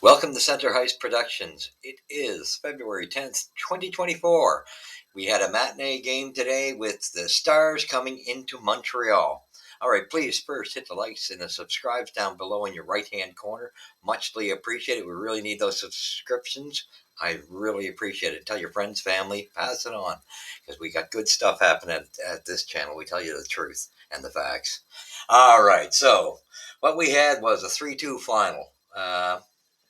Welcome to Center Hice Productions. It is February 10th, 2024. We had a matinee game today with the Stars coming into Montreal. All right, please first hit the likes and the subscribes down below in your right-hand corner. Muchly appreciated. We really need those subscriptions. I really appreciate it. Tell your friends, family, pass it on, because we got good stuff happening at this channel. We tell you the truth and the facts. All right, so what we had was a 3-2 final.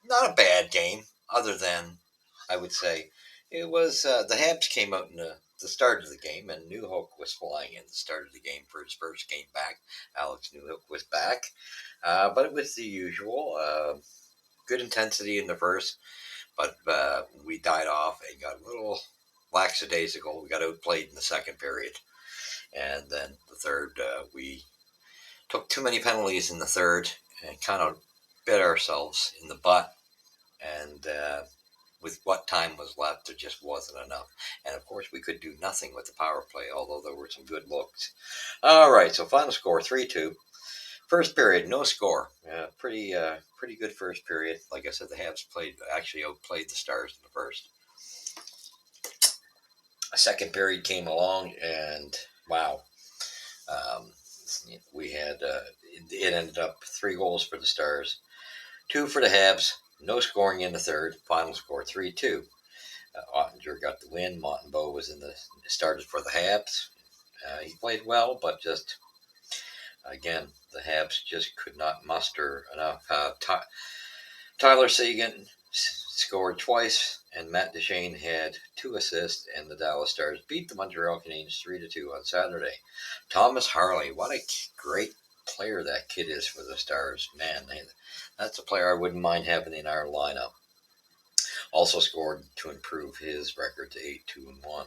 Not a bad game, other than I would say it was the Habs came out in the start of the game, and Newhook was flying in the start of the game for his first game back. Alex Newhook was back, but it was the usual good intensity in the first, but we died off and got a little lackadaisical. We got outplayed in the second period, and then the third we took too many penalties in the third and kind of bit ourselves in the butt. And with what time was left, there just wasn't enough. And of course, we could do nothing with the power play, although there were some good looks. All right, so final score 3-2. First period, no score. Pretty good first period. Like I said, the Habs actually outplayed the Stars in the first. A second period came along, and wow, we had it ended up 3 goals for the Stars, 2 for the Habs. No scoring in the third. Final score 3-2. Ottinger got the win. Montembeault was started for the Habs. He played well, but just again, the Habs just could not muster enough. Tyler Seguin scored twice, and Matt Duchene had 2 assists, and the Dallas Stars beat the Montreal Canadiens 3-2 on Saturday. Thomas Harley, what a great player that kid is for the Stars. Man, that's a player I wouldn't mind having in our lineup. Also scored to improve his record to 8-2-1.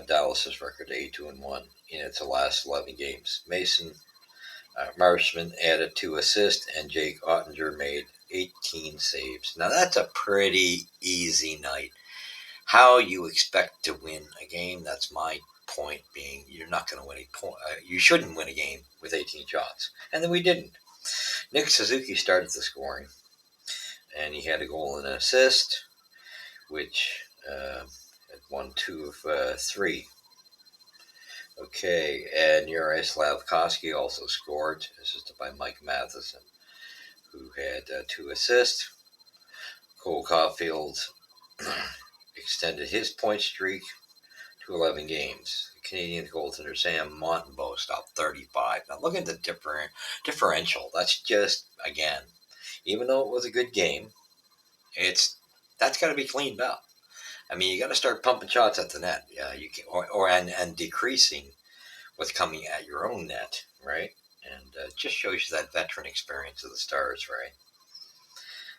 Dallas's record to 8-2-1 in its last 11 games. Mason Marshman added 2 assists, and Jake Ottinger made 18 saves. Now that's a pretty easy night. How you expect to win a game? That's my point. Being you're not going to win a point. You shouldn't win a game with 18 shots, and then we didn't. Nick Suzuki started the scoring, and he had a goal and an assist, which had 1, 2 of 3. Okay, and Yuri Slavkovsky also scored, assisted by Mike Matheson, who had 2 assists. Cole Caulfield extended his point streak to 11 games. The Canadian goaltender Sam Montembeault stopped 35. Now look at the differential. That's just, again, even though it was a good game, that's got to be cleaned up. I mean, you got to start pumping shots at the net. Yeah, you can, and decreasing what's coming at your own net, right? And just shows you that veteran experience of the Stars, right?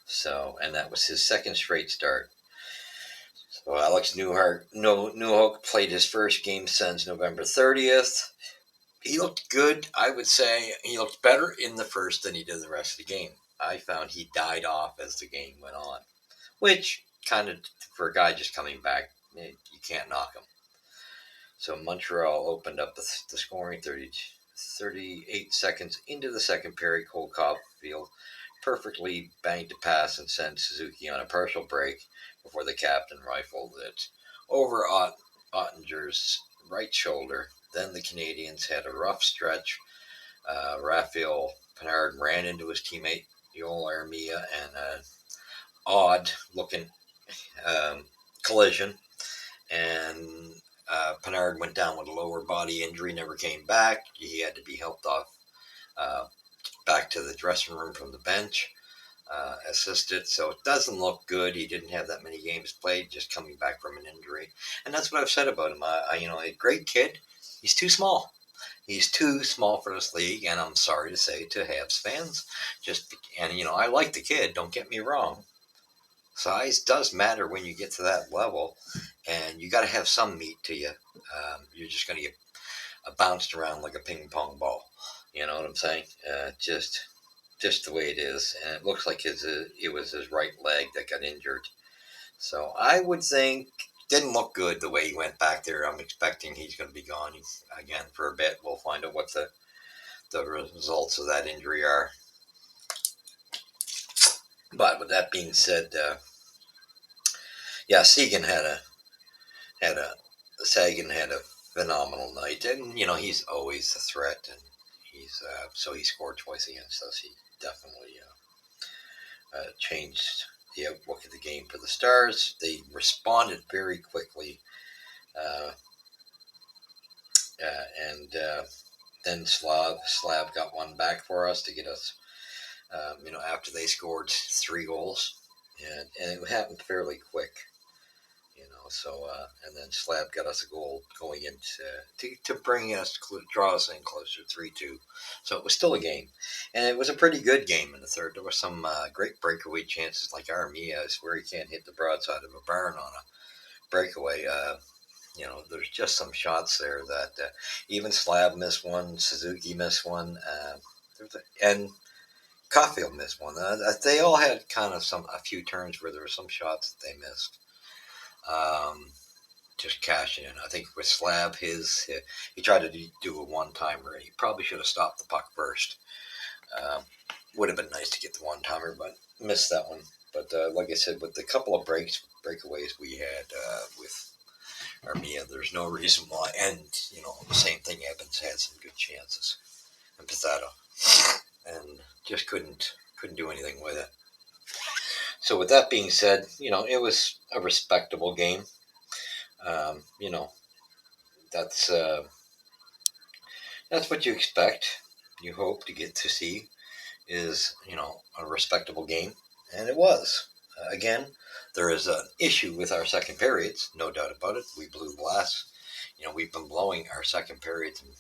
So, and that was his second straight start. So Alex Newhook played his first game since November 30th. He looked good, I would say. He looked better in the first than he did the rest of the game. I found he died off as the game went on, which kind of, for a guy just coming back, you can't knock him. So Montreal opened up the scoring 38 seconds into the second period. Cole Caulfield perfectly banked a pass and sent Suzuki on a partial break before the captain rifled it over Ottinger's right shoulder. Then the Canadiens had a rough stretch. Raphael Pinard ran into his teammate Yoel Armia and an odd-looking collision, and Pinard went down with a lower body injury, never came back. He had to be helped off back to the dressing room from the bench, assisted. So it doesn't look good. He didn't have that many games played, just coming back from an injury. And that's what I've said about him. A great kid. He's too small. He's too small for this league, and I'm sorry to say to Habs fans. I like the kid. Don't get me wrong. Size does matter when you get to that level, and you got to have some meat to you. You're just going to get bounced around like a ping pong ball. You know what I'm saying? Just the way it is. And it looks like it was his right leg that got injured. So I would think didn't look good the way he went back there. I'm expecting he's going to be gone again for a bit. We'll find out what the results of that injury are. But with that being said, yeah, Sagan had a phenomenal night, and he's always a threat, and he scored twice against us. He definitely changed the outlook of the game for the Stars. They responded very quickly, uh, and then Slav got one back for us to get us. After they scored 3 goals, and it happened fairly quick. And then Slab got us a goal going into to bring us draw us in closer 3-2. So it was still a game, and it was a pretty good game in the third. There were some great breakaway chances, like Armia, where he can't hit the broadside of a barn on a breakaway. There's just some shots there that even Slab missed one, Suzuki missed one, and Caulfield missed one. They all had kind of a few turns where there were some shots that they missed. Um, just cashing in. I think with Slab, he tried to do a one timer. He probably should have stopped the puck first. Would have been nice to get the one timer, but missed that one. But like I said, with the couple of breakaways we had with Armia, there's no reason why. And the same thing. Evans had some good chances, and Pizzato, and just couldn't do anything with it. So with that being said, it was a respectable game. Um, you know, that's uh, that's what you expect. You hope to get to see is a respectable game, and it was. Again, there is an issue with our second periods, no doubt about it. We blew glass. We've been blowing our second periods and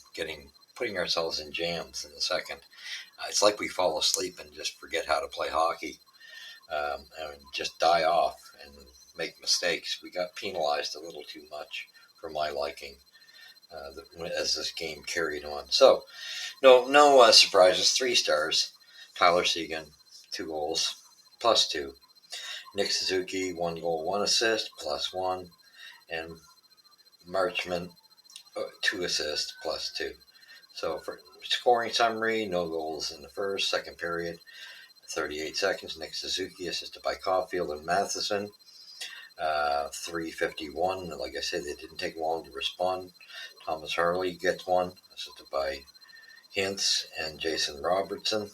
putting ourselves in jams in the second. It's like we fall asleep and just forget how to play hockey, and just die off and make mistakes. We got penalized a little too much for my liking as this game carried on. So no surprises. 3 stars. Tyler Seguin, 2 goals, +2. Nick Suzuki, 1 goal, 1 assist, +1, and Marchman, 2 assists, +2. So for scoring summary, no goals in the first, second period, 38 seconds. Nick Suzuki assisted by Caulfield and Matheson. 3:51. Like I said, they didn't take long to respond. Thomas Harley gets one, assisted by Hice and Jason Robertson.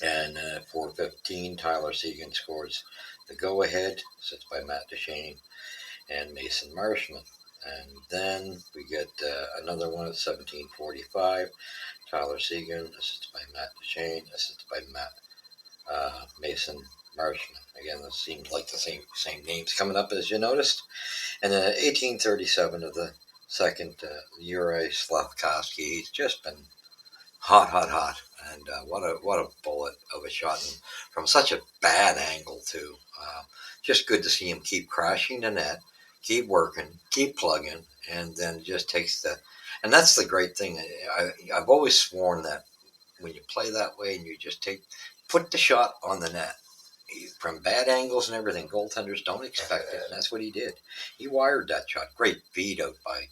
And 4:15, Tyler Seguin scores the go-ahead, assisted by Matt Duchene and Mason Marshman. And then we get another one at 17:45. Tyler Seguin, assisted by Matt Duchene, assisted by Mason Marshman. Again, this seems like the same names coming up as you noticed. And then at 18:37 of the second, Yuri Slavkovsky. He's just been hot, hot, hot, and what a bullet of a shot, and from such a bad angle too. Just good to see him keep crashing the net, keep working, keep plugging, and then just takes the. And that's the great thing. I've always sworn that when you play that way and you just put the shot on the net from bad angles and everything, goaltenders don't expect it, and that's what he did. He wired that shot. Great feed out by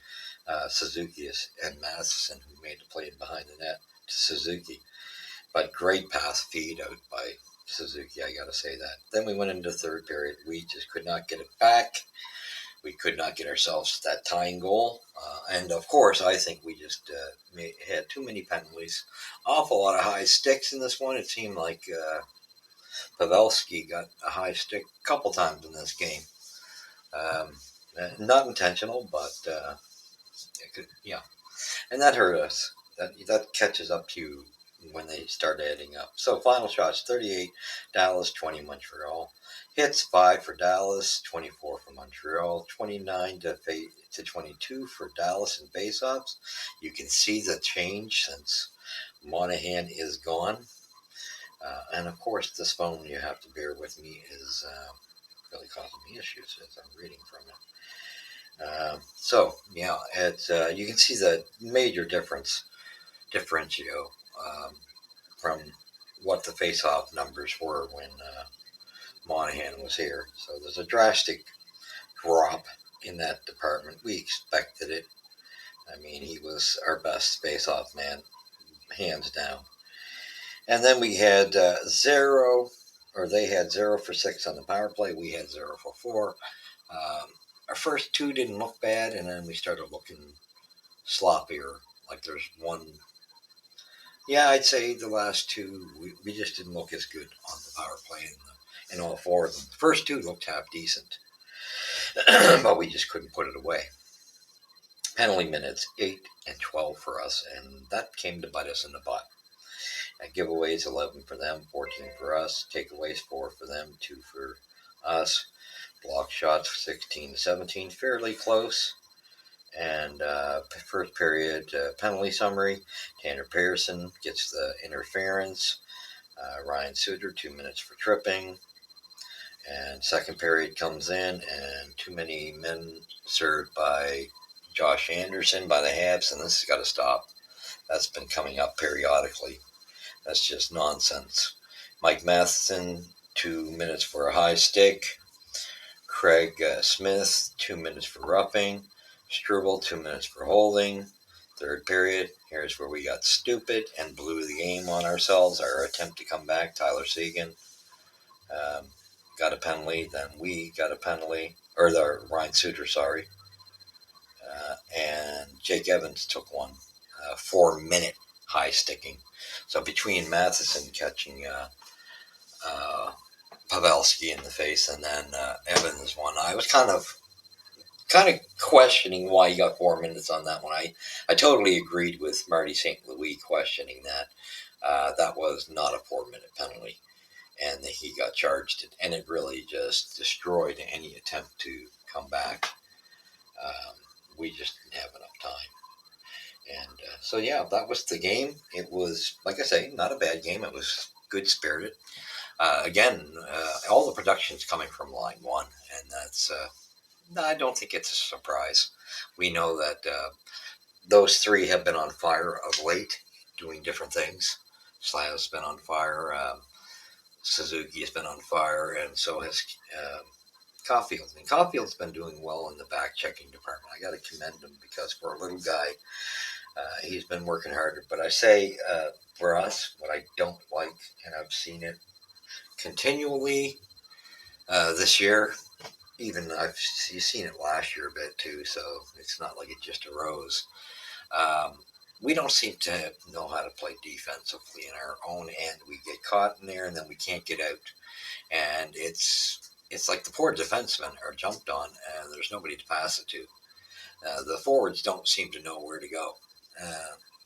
Suzuki and Matheson, who made the play behind the net to Suzuki. But great pass feed out by Suzuki, I got to say that. Then we went into the third period. We just could not get it back. We could not get ourselves that tying goal. And of course, I think we just had too many penalties. Awful lot of high sticks in this one. It seemed like Pavelski got a high stick a couple times in this game. Um, Not intentional, but it could, yeah. And that hurt us. That catches up to you when they start adding up. So final shots: 38 Dallas, 20 Montreal. Hits 5 for Dallas, 24 for Montreal, 29 to 22 for Dallas in faceoffs. You can see the change since Monahan is gone. And of course, this phone, you have to bear with me, is really causing me issues as I'm reading from it. So yeah, you can see the major differential from what the face-off numbers were when Monahan was here. So there's a drastic drop in that department. We expected it. I mean, he was our best face-off man, hands down. And then we had zero or they had 0 for 6 on the power play. We had 0 for 4. Um, our first two didn't look bad, and then we started looking sloppier. Like there's one. Yeah, I'd say the last two, we just didn't look as good on the power play in all four of them. The first two looked half decent, but we just couldn't put it away. Penalty minutes 8 and 12 for us, and that came to bite us in the butt. Giveaways 11 for them, 14 for us. Takeaways 4 for them, 2 for us. Block shots 16 to 17, fairly close. And first period penalty summary: Tanner Pearson gets the interference. Ryan Suter 2 minutes for tripping. And second period comes in, and too many men served by Josh Anderson by the Habs, and this has got to stop. That's been coming up periodically. That's just nonsense. Mike Matheson, 2 minutes for a high stick. Craig Smith, 2 minutes for roughing. Struble, 2 minutes for holding. Third period, here's where we got stupid and blew the game on ourselves. Our attempt to come back, Tyler Seguin got a penalty. Then we got a penalty, or the Ryan Suter, sorry. And Jake Evans took one, 4-minute high sticking. So between Matheson catching Pavelski in the face and then Evans one, I was kind of questioning why he got 4 minutes on that one. I totally agreed with Marty St. Louis questioning that. That was not a 4-minute penalty, and that he got charged, and it really just destroyed any attempt to come back. We just didn't have enough time. And so, yeah, that was the game. It was, like I say, not a bad game. It was good spirited. Again, all the production's coming from line one, and that's, I don't think it's a surprise. We know that those three have been on fire of late, doing different things. Slav's been on fire, Suzuki has been on fire, and so has Caulfield. And Caulfield's been doing well in the back checking department. I got to commend him because for a little guy, he's been working harder. But I say for us, what I don't like, and I've seen it continually this year, even you've seen it last year a bit too, so it's not like it just arose. We don't seem to know how to play defensively in our own end. We get caught in there and then we can't get out. And it's like the poor defensemen are jumped on and there's nobody to pass it to. The forwards don't seem to know where to go.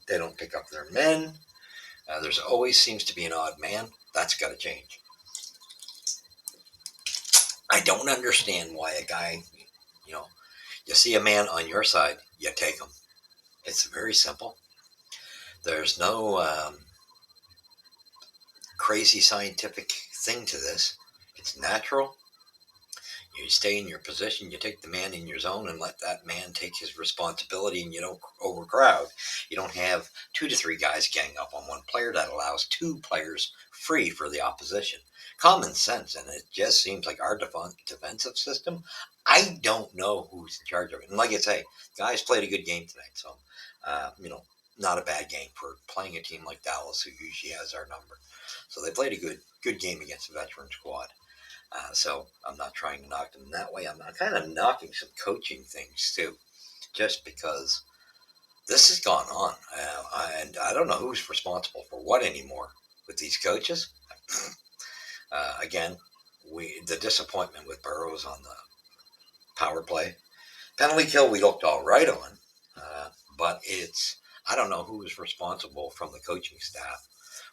They don't pick up their men. There's always seems to be an odd man. That's got to change. I don't understand why a guy, you know, you see a man on your side, you take him. It's very simple. There's no crazy scientific thing to this. It's natural. You stay in your position, you take the man in your zone and let that man take his responsibility, and you don't overcrowd. You don't have 2 to 3 guys gang up on one player. That allows 2 players free for the opposition. Common sense, and it just seems like our defensive system, I don't know who's in charge of it. And like I say, guys played a good game tonight, so, not a bad game for playing a team like Dallas, who usually has our number. So they played a good game against a veteran squad. So I'm not trying to knock them that way. I'm kind of knocking some coaching things too, just because this has gone on, and I don't know who's responsible for what anymore with these coaches. Again, the disappointment with Burrows on the power play, penalty kill we looked all right on, but I don't know who is responsible from the coaching staff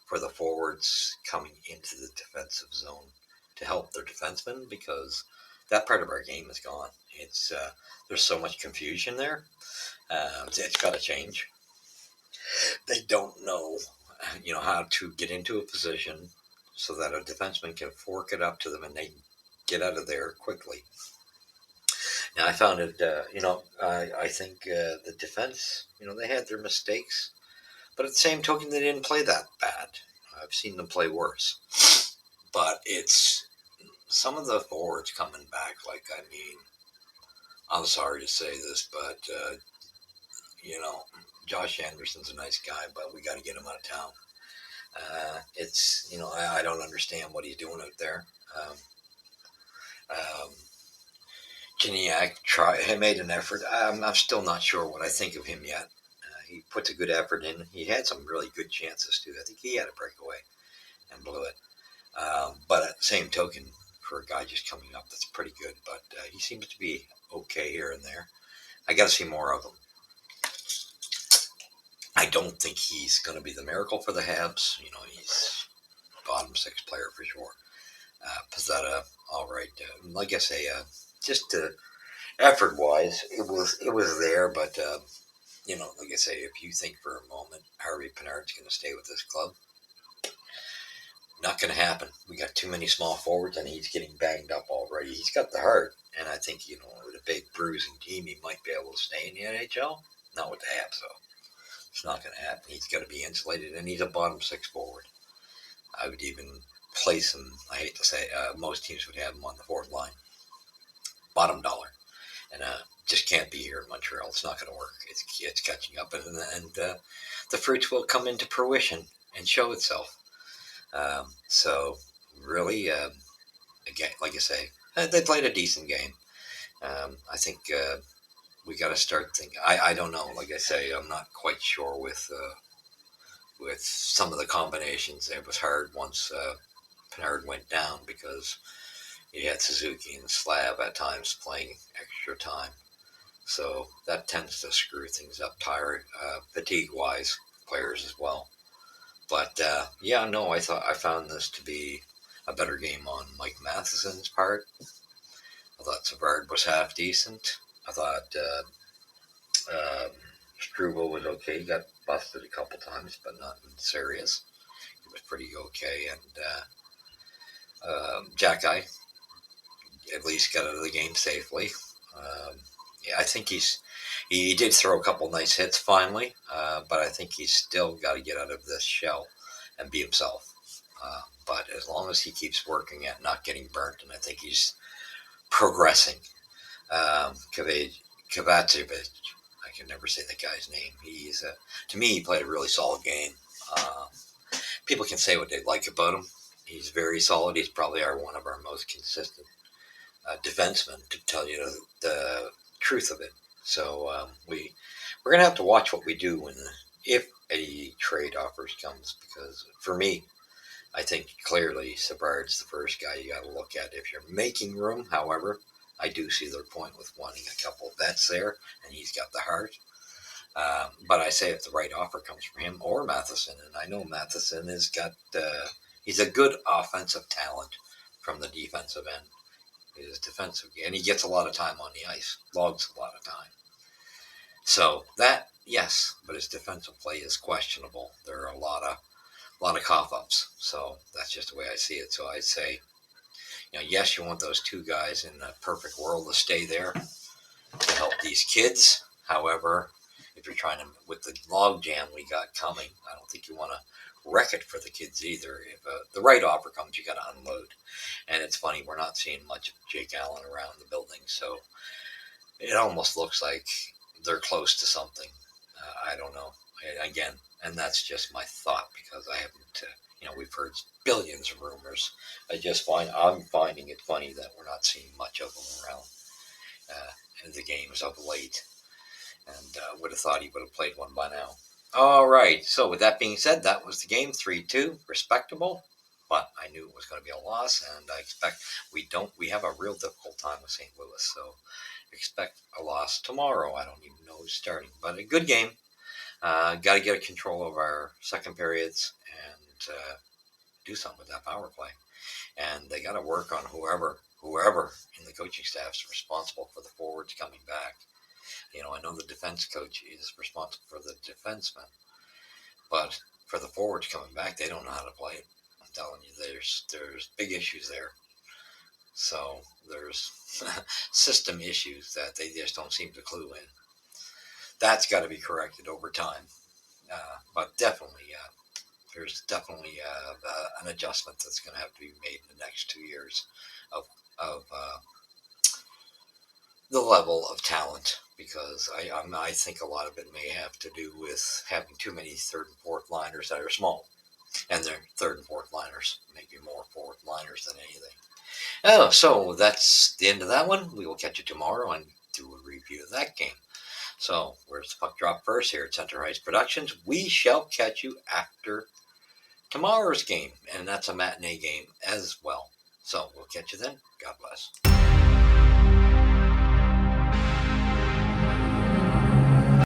for the forwards coming into the defensive zone to help their defensemen, because that part of our game is gone. It's there's so much confusion there. It's got to change. They don't know, how to get into a position so that a defenseman can fork it up to them and they get out of there quickly. Now I found it. I think the defense, they had their mistakes, but at the same token, they didn't play that bad. I've seen them play worse. But it's some of the forwards coming back. I'm sorry to say this, but, Josh Anderson's a nice guy, but we got to get him out of town. It's I don't understand what he's doing out there. Um, um, Gignac he made an effort. I'm still not sure what I think of him yet. He puts a good effort in. He had some really good chances too. I think he had a breakaway and blew it. But at the same token, for a guy just coming up, that's pretty good. But he seems to be okay here and there. I got to see more of him. I don't think he's going to be the miracle for the Habs. He's bottom six player for sure. Pizzetta, all right. Like I say, just effort wise, it was there, but like I say, if you think for a moment Harvey Pinard's going to stay with this club, not going to happen. We got too many small forwards, and he's getting banged up already. He's got the heart, and I think with a big bruising team, he might be able to stay in the NHL. Not with the Habs, though. It's not going to happen. He's got to be insulated, and he's a bottom six forward. I would even place him. I hate to say, most teams would have him on the fourth line, bottom dollar, and just can't be here in Montreal. It's not going to work. It's catching up, and the fruits will come into fruition and show itself. So really, again, like I say, they played a decent game. I think we got to start thinking. I don't know. Like I say, I'm not quite sure with some of the combinations. It was hard once Pinard went down because you had Suzuki and Slav at times playing extra time. So that tends to screw things up, fatigue wise, players as well. But yeah, no, I found this to be a better game on Mike Matheson's part. I thought Savard was half decent. I thought um, Struble was okay. He got busted a couple times, but nothing serious. He was pretty okay. And Jack Eye at least got out of the game safely. Yeah, I think he did throw a couple nice hits finally, but I think he's still got to get out of this shell and be himself. But as long as he keeps working at not getting burnt, and I think he's progressing. Kovacevic, I can never say the guy's name. To me, he played a really solid game. Uh, People can say what they like about him. He's very solid. He's probably one of our most consistent defensemen, to tell you the truth of it. So we're gonna have to watch what we do if a trade offers comes, because for me, I think clearly Savard's the first guy you got to look at if you're making room. However, I do see their point with wanting a couple of vets there, and he's got the heart. But I say if the right offer comes from him or Matheson, and I know Matheson he's a good offensive talent from the defensive end. He's defensive, and he gets a lot of time on the ice, logs a lot of time. So that, yes, but his defensive play is questionable. There are a lot of cough ups. So that's just the way I see it. So I'd say, yes, you want those two guys in a perfect world to stay there to help these kids. However, if you're trying to, with the log jam we got coming, I don't think you want to wreck it for the kids either. If the right offer comes, you got to unload. And it's funny, we're not seeing much of Jake Allen around the building. So it almost looks like they're close to something. I don't know. Again, and that's just my thought because I haven't, we've heard billions of rumors. I'm finding it funny that we're not seeing much of them around in the games of late. And would have thought he would have played one by now. All right. So with that being said, that was the game 3-2, respectable. But I knew it was going to be a loss, and I expect we have a real difficult time with St. Louis. So expect a loss tomorrow. I don't even know who's starting, but a good game. Got to get control of our second periods and do something with that power play. And they got to work on whoever in the coaching staff is responsible for the forwards coming back. I know the defense coach is responsible for the defensemen, but for the forwards coming back, they don't know how to play it. I'm telling you, there's big issues there. So there's system issues that they just don't seem to clue in. That's got to be corrected over time. But definitely, there's definitely an adjustment that's going to have to be made in the next 2 years of the level of talent, because I think a lot of it may have to do with having too many third and fourth liners that are small. And they're third and fourth liners, maybe more fourth liners than anything. Oh, so that's the end of that one. We will catch you tomorrow and do a review of that game. So, where's the puck drop first here at Center Hice Productions? We shall catch you after tomorrow's game, and that's a matinee game as well. So, we'll catch you then. God bless.